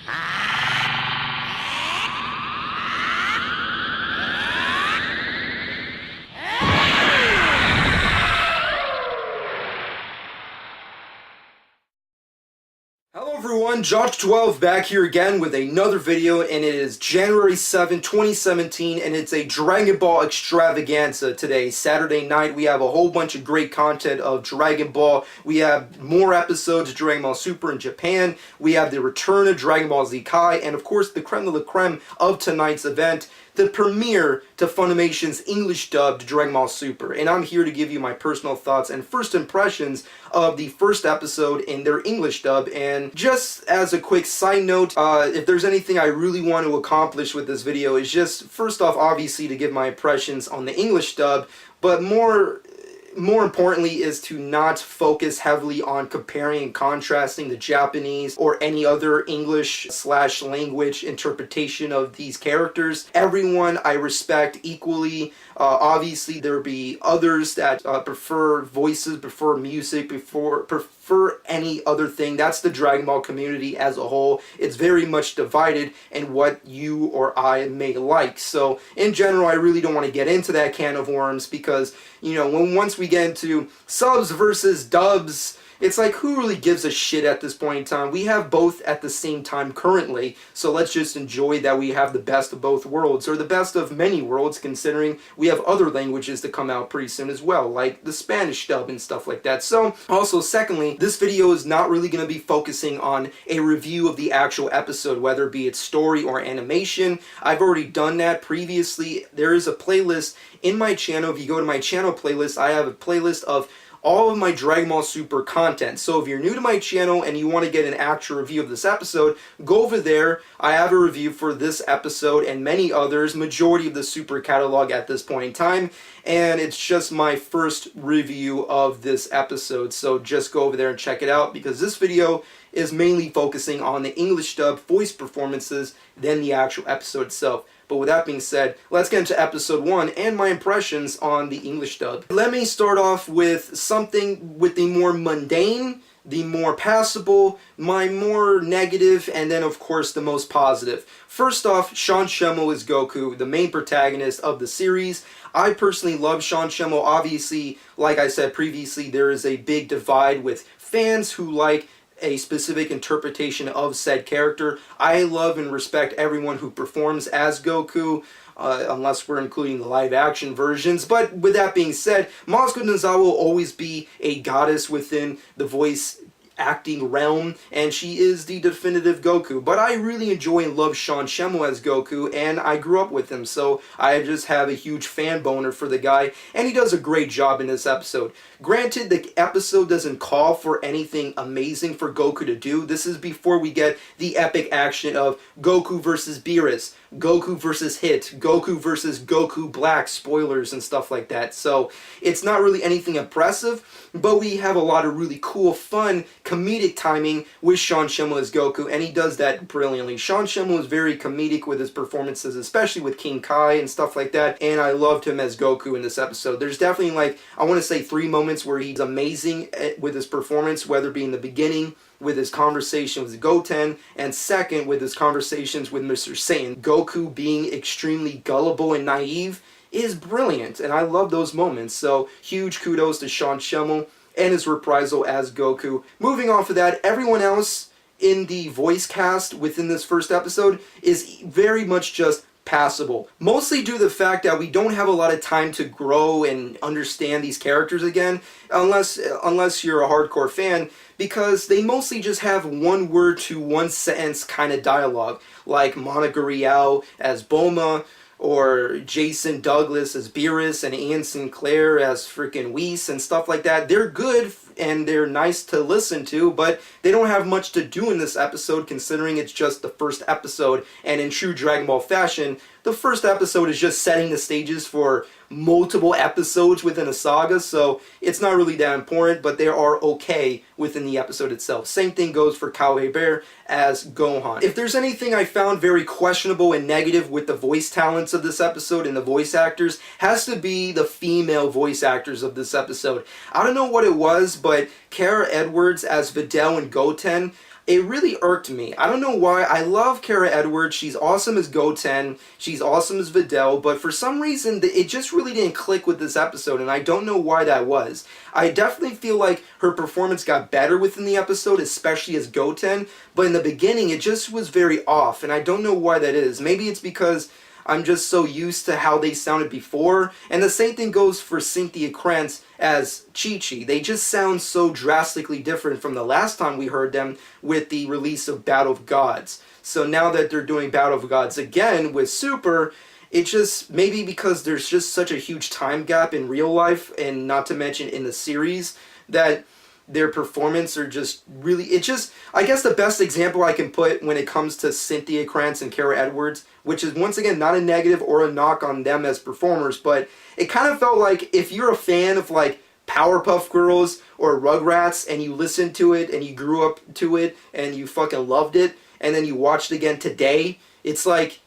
Hello everyone, Josh12 back here again with another video, and it is January 7, 2017, and it's a Dragon Ball extravaganza today. Saturday night, we have a whole bunch of great content of Dragon Ball. We have more episodes of Dragon Ball Super in Japan. We have the return of Dragon Ball Z Kai, and of course the creme de la creme of tonight's event, the premiere to Funimations English dubbed Dragon Ball Super. And I'm here to give you my personal thoughts and first impressions of the first episode in their English dub. And just as a quick side note, if there's anything I really want to accomplish with this video is just, first off, obviously to give my impressions on the English dub, but more importantly is to not focus heavily on comparing and contrasting the Japanese or any other English/language interpretation of these characters. Everyone I respect equally. Obviously there be others that prefer voices, prefer music, prefer any other thing. That's the Dragon Ball community as a whole. It's very much divided in what you or I may like. So in general, I really don't want to get into that can of worms because, you know, once we get into subs versus dubs, it's like, who really gives a shit at this point in time? We have both at the same time currently, so let's just enjoy that we have the best of both worlds, or the best of many worlds, considering we have other languages to come out pretty soon as well, like the Spanish dub and stuff like that. So, also, secondly, this video is not really going to be focusing on a review of the actual episode, whether it be its story or animation. I've already done that previously. There is a playlist in my channel. If you go to my channel playlist, I have a playlist of all of my Dragon Ball Super content. So if you're new to my channel and you want to get an actual review of this episode, go over there. I have a review for this episode and many others, majority of the Super catalog at this point in time, and it's just my first review of this episode. So just go over there and check it out, because this video is mainly focusing on the English dub voice performances than the actual episode itself. But with that being said, let's get into episode 1 and my impressions on the English dub. Let me start off with something with the more mundane, the more passable, my more negative, and then of course the most positive. First off, Sean Schemmel is Goku, the main protagonist of the series. I personally love Sean Schemmel. Obviously, like I said previously, there is a big divide with fans who like a specific interpretation of said character. I love and respect everyone who performs as Goku, unless we're including the live action versions. But with that being said, Masuko Nozawa will always be a goddess within the voice acting realm, and she is the definitive Goku. But I really enjoy and love Sean Schemmel as Goku, and I grew up with him, so I just have a huge fan boner for the guy, and he does a great job in this episode. Granted, the episode doesn't call for anything amazing for Goku to do. This is before we get the epic action of Goku versus Beerus, Goku versus Hit, Goku versus Goku Black, spoilers and stuff like that. So it's not really anything impressive, but we have a lot of really cool, fun, comedic timing with Sean Schemmel as Goku, and he does that brilliantly. Sean Schemmel is very comedic with his performances, especially with King Kai and stuff like that, and I loved him as Goku in this episode. There's definitely, like, I want to say 3 moments where he's amazing with his performance, whether it be in the beginning, with his conversation with Goten, and second, with his conversations with Mr. Satan. Goku being extremely gullible and naive is brilliant, and I love those moments. So huge kudos to Sean Schemmel and his reprisal as Goku. Moving off of that, everyone else in the voice cast within this first episode is very much just passable. Mostly due to the fact that we don't have a lot of time to grow and understand these characters again, unless you're a hardcore fan, because they mostly just have one word to one sentence kind of dialogue, like Monica Rial as Bulma, or Jason Douglas as Beerus, and Ian Sinclair as freaking Whis and stuff like that. They're good and they're nice to listen to, but they don't have much to do in this episode, considering it's just the first episode, and in true Dragon Ball fashion, the first episode is just setting the stages for multiple episodes within a saga, so it's not really that important, but they are okay within the episode itself. Same thing goes for Cowboy Bear as Gohan. If there's anything I found very questionable and negative with the voice talents of this episode and the voice actors, has to be the female voice actors of this episode. I don't know what it was, but Kara Edwards as Videl and Goten, it really irked me. I don't know why. I love Kara Edwards. She's awesome as Goten. She's awesome as Videl. But for some reason, it just really didn't click with this episode, and I don't know why that was. I definitely feel like her performance got better within the episode, especially as Goten. But in the beginning, it just was very off, and I don't know why that is. Maybe it's because I'm just so used to how they sounded before. And the same thing goes for Cynthia Krantz as Chi-Chi. They just sound so drastically different from the last time we heard them with the release of Battle of Gods. So now that they're doing Battle of Gods again with Super, it just, maybe because there's just such a huge time gap in real life, and not to mention in the series, that their performance are just really, it just, I guess the best example I can put when it comes to Cynthia Krantz and Kara Edwards, which is once again not a negative or a knock on them as performers, but it kind of felt like if you're a fan of like Powerpuff Girls or Rugrats and you listened to it and you grew up to it and you fucking loved it and then you watched it again today, it's like,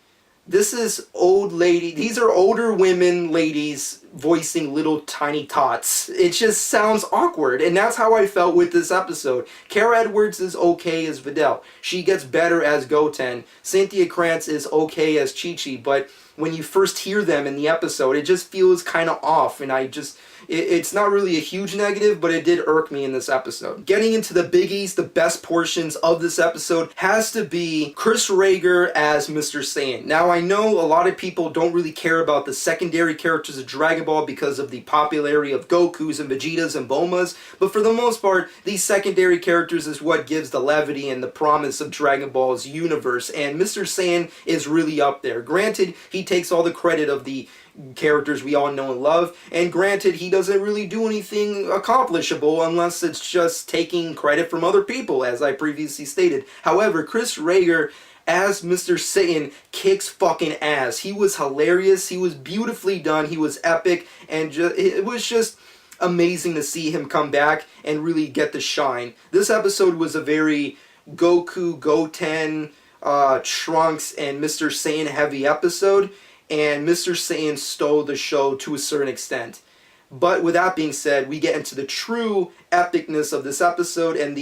this is old lady, these are older women ladies voicing little tiny tots. It just sounds awkward, and that's how I felt with this episode. Kara Edwards is okay as Videl. She gets better as Goten. Cynthia Krantz is okay as Chi-Chi, but when you first hear them in the episode, it just feels kind of off, and it's not really a huge negative, but it did irk me in this episode. Getting into the biggies, the best portions of this episode has to be Chris Rager as Mr. Saiyan. Now, I know a lot of people don't really care about the secondary characters of Dragon Ball because of the popularity of Gokus and Vegetas and Bulmas, but for the most part, these secondary characters is what gives the levity and the promise of Dragon Ball's universe, and Mr. Saiyan is really up there. Granted, he takes all the credit of the characters we all know and love, and granted, he doesn't really do anything accomplishable unless it's just taking credit from other people, as I previously stated. However, Chris Rager as Mr. Satan kicks fucking ass. He was hilarious, he was beautifully done, he was epic, and it was just amazing to see him come back and really get the shine. This episode was a very Goku, Goten, Trunks, and Mr. Satan heavy episode, and Mr. Satan stole the show to a certain extent. But with that being said, we get into the true epicness of this episode, and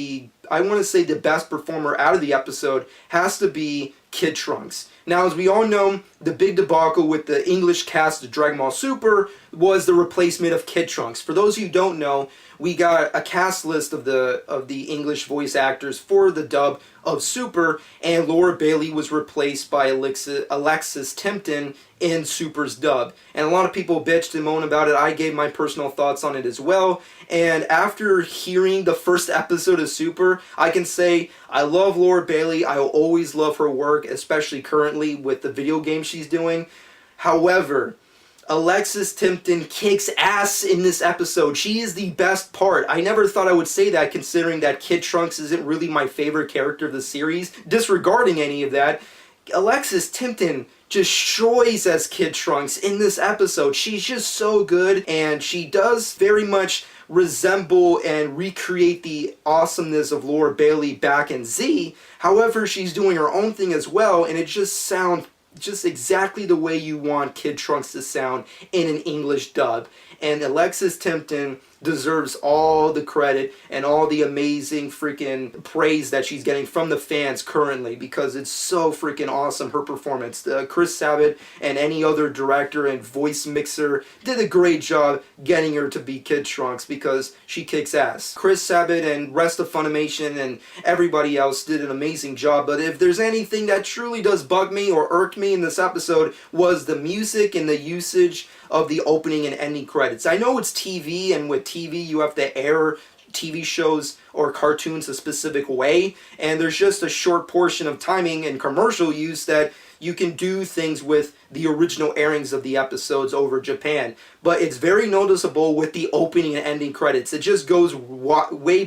I want to say the best performer out of the episode has to be Kid Trunks. Now, as we all know, the big debacle with the English cast of Dragon Ball Super was the replacement of Kid Trunks. For those of you who don't know, we got a cast list of the English voice actors for the dub of Super, and Laura Bailey was replaced by Alexis Timpton in Super's dub. And a lot of people bitched and moaned about it. I gave my personal thoughts on it as well. And after hearing the first episode of Super, I can say I love Laura Bailey. I will always love her work, especially currently with the video game she's doing. However, Alexis Timpton kicks ass in this episode. She is the best part. I never thought I would say that, considering that Kid Trunks isn't really my favorite character of the series. Disregarding any of that, Alexis Timpton destroys as Kid Trunks in this episode. She's just so good, and she does very much resemble and recreate the awesomeness of Laura Bailey back in Z. However, she's doing her own thing as well, and it just sounds just exactly the way you want Kid Trunks to sound in an English dub. And Alexis Timpton deserves all the credit and all the amazing freaking praise that she's getting from the fans currently, because it's so freaking awesome, her performance. Chris Sabat and any other director and voice mixer did a great job getting her to be Kid Trunks, because she kicks ass. Chris Sabat and rest of Funimation and everybody else did an amazing job, but if there's anything that truly does bug me or irk me in this episode, was the music and the usage of the opening and ending credits. I know it's TV, and with TV you have to air TV shows or cartoons a specific way, and there's just a short portion of timing and commercial use that you can do things with the original airings of the episodes over Japan. But it's very noticeable with the opening and ending credits. It just goes way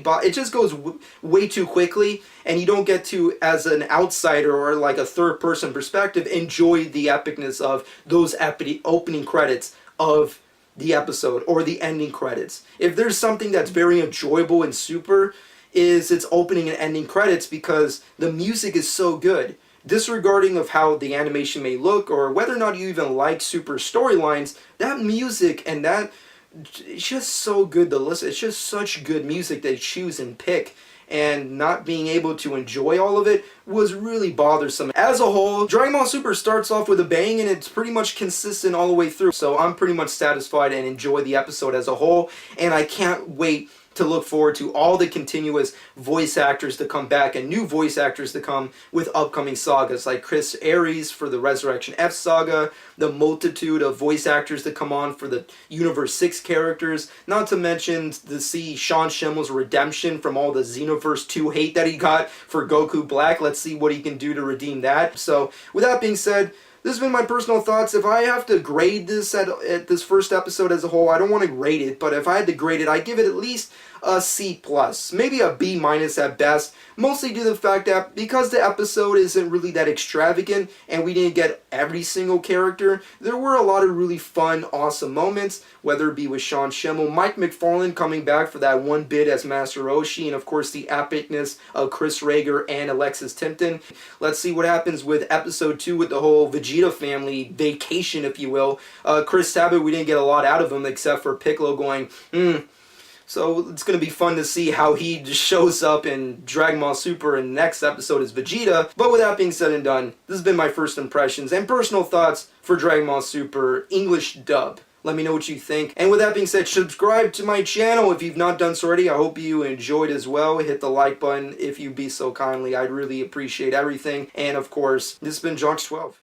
too quickly, and you don't get to, as an outsider or like a third person perspective, enjoy the epicness of those opening credits of the episode or the ending credits. If there's something that's very enjoyable in Super, is its opening and ending credits, because the music is so good. Disregarding of how the animation may look or whether or not you even like Super storylines, that music and that, it's just so good to listen. It's just such good music they choose and pick. and not being able to enjoy all of it was really bothersome. As a whole, Dragon Ball Super starts off with a bang and it's pretty much consistent all the way through. So I'm pretty much satisfied and enjoy the episode as a whole, and I can't wait to look forward to all the continuous voice actors to come back and new voice actors to come with upcoming sagas like Chris Aries for the Resurrection F saga, the multitude of voice actors to come on for the Universe 6 characters, not to mention to see Sean Schimmel's redemption from all the Xenoverse 2 hate that he got for Goku Black. Let's see what he can do to redeem that. So with that being said, this has been my personal thoughts. If I have to grade this at this first episode as a whole, I don't want to grade it, but if I had to grade it, I'd give it at least a C+, maybe a B- at best, mostly due to the fact that because the episode isn't really that extravagant and we didn't get every single character, there were a lot of really fun, awesome moments, whether it be with Sean Schimmel, Mike McFarlane coming back for that one bit as Master Roshi, and of course the epicness of Chris Rager and Alexis Tipton. Let's see what happens with episode 2 with the whole Vegeta family vacation, if you will. Chris Sabat, we didn't get a lot out of him except for Piccolo going, So it's going to be fun to see how he just shows up in Dragon Ball Super, and the next episode is Vegeta. But with that being said and done, this has been my first impressions and personal thoughts for Dragon Ball Super English dub. Let me know what you think. And with that being said, subscribe to my channel if you've not done so already. I hope you enjoyed as well. Hit the like button if you'd be so kindly. I'd really appreciate everything. And of course, this has been Jonks12.